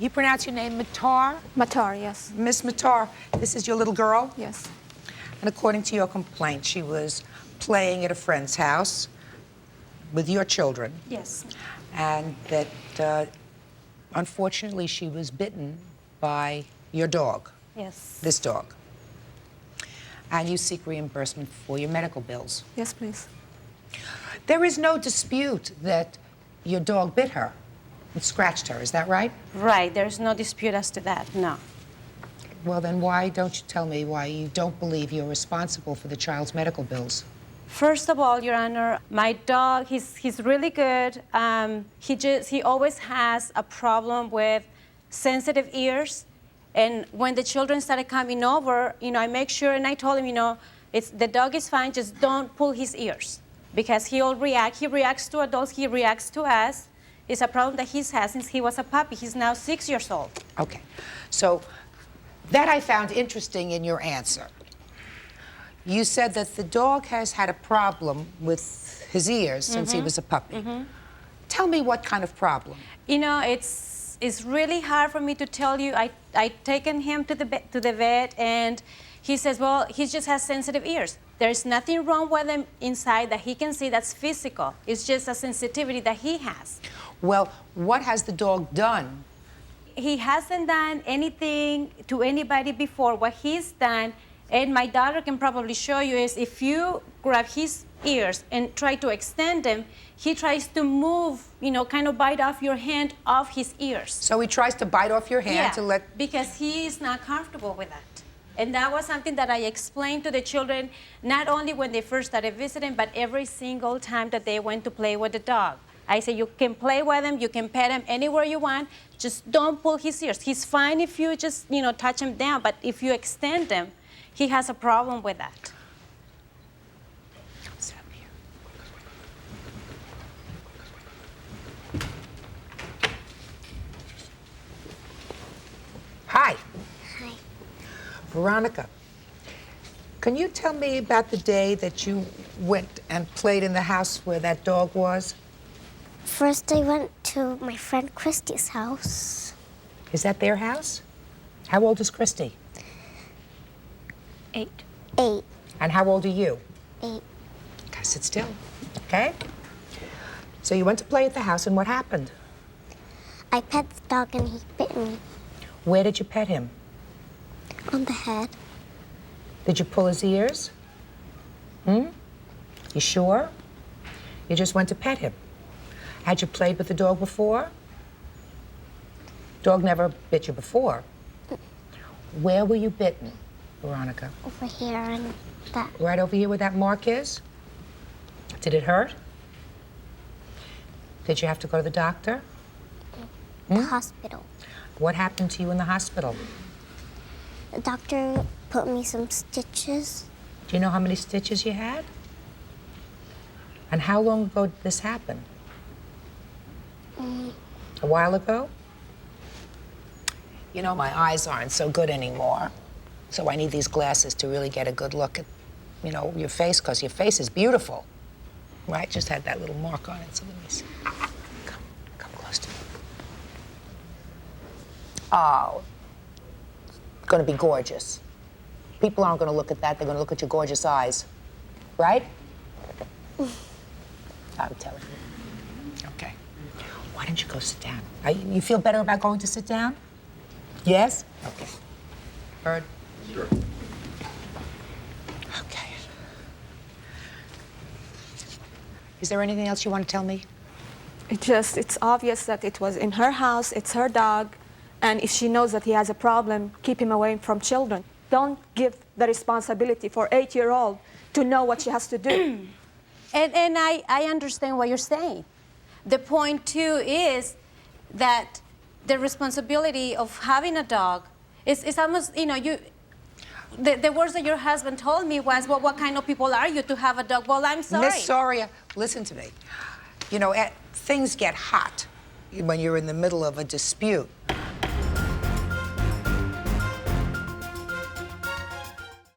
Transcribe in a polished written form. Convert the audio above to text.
You pronounce your name Matar? Matar, yes. Miss Matar, this is your little girl? Yes. And according to your complaint, she was playing at a friend's house with your children. Yes. And that, unfortunately, she was bitten by your dog. Yes. This dog. And you seek reimbursement for your medical bills. Yes, please. There is no dispute that your dog bit her. It scratched her, is that right? Right, there's no dispute as to that, no. Well, then why don't you tell me why you don't believe you're responsible for the child's medical bills? First of all, Your Honor, my dog, he's really good. He always has a problem with sensitive ears. And when the children started coming over, I make sure, and I told him, the dog is fine, just don't pull his ears. Because he'll react. He reacts to adults, he reacts to us. It's a problem that he's had since he was a puppy. He's now 6 years old. Okay, so that I found interesting in your answer. You said that the dog has had a problem with his ears since he was a puppy. Tell me what kind of problem. It's really hard for me to tell you. I taken him to the vet, and he says, well, he just has sensitive ears. There's nothing wrong with him inside that he can see that's physical. It's just a sensitivity that he has. Well, what has the dog done? He hasn't done anything to anybody before. What he's done, and my daughter can probably show you, is if you grab his ears and try to extend them, he tries to move, kind of bite off your hand off his ears. So he tries to bite off your hand to let... because he is not comfortable with that. And that was something that I explained to the children, not only when they first started visiting, but every single time that they went to play with the dog. I said, you can play with him, you can pet him anywhere you want, just don't pull his ears. He's fine if you just, touch him down, but if you extend him, he has a problem with that. Sit up here. Hi. Hi. Veronica, can you tell me about the day that you went and played in the house where that dog was? First, I went to my friend Christy's house. Is that their house? How old is Christy? 8. 8. And how old are you? 8. Okay, sit still, okay? So you went to play at the house, and what happened? I pet the dog and he bit me Where did you pet him? on the head. Did you pull his ears? You sure? You just went to pet him. Had you played with the dog before? Dog never bit you before. Where were you bitten, Veronica? Over here and that. Right over here where that mark is? Did it hurt? Did you have to go to the doctor? The hospital. What happened to you in the hospital? The doctor put me some stitches. Do you know how many stitches you had? And how long ago did this happen? A while ago? My eyes aren't so good anymore. So I need these glasses to really get a good look at, your face, because your face is beautiful. Right? Just had that little mark on it, so let me see. Come close to me. Oh, going to be gorgeous. People aren't going to look at that. They're going to look at your gorgeous eyes. Right? I'm telling you. Okay. Why don't you go sit down? You feel better about going to sit down? Yes? Okay. Bird? Sure. Okay. Is there anything else you want to tell me? It's obvious that it was in her house, it's her dog, and if she knows that he has a problem, keep him away from children. Don't give the responsibility for 8-year-old to know what she has to do. And I understand what you're saying. The point, too, is that the responsibility of having a dog is almost, the words that your husband told me was, well, what kind of people are you to have a dog? Well, I'm sorry. Miss Soria, listen to me. Things get hot when you're in the middle of a dispute.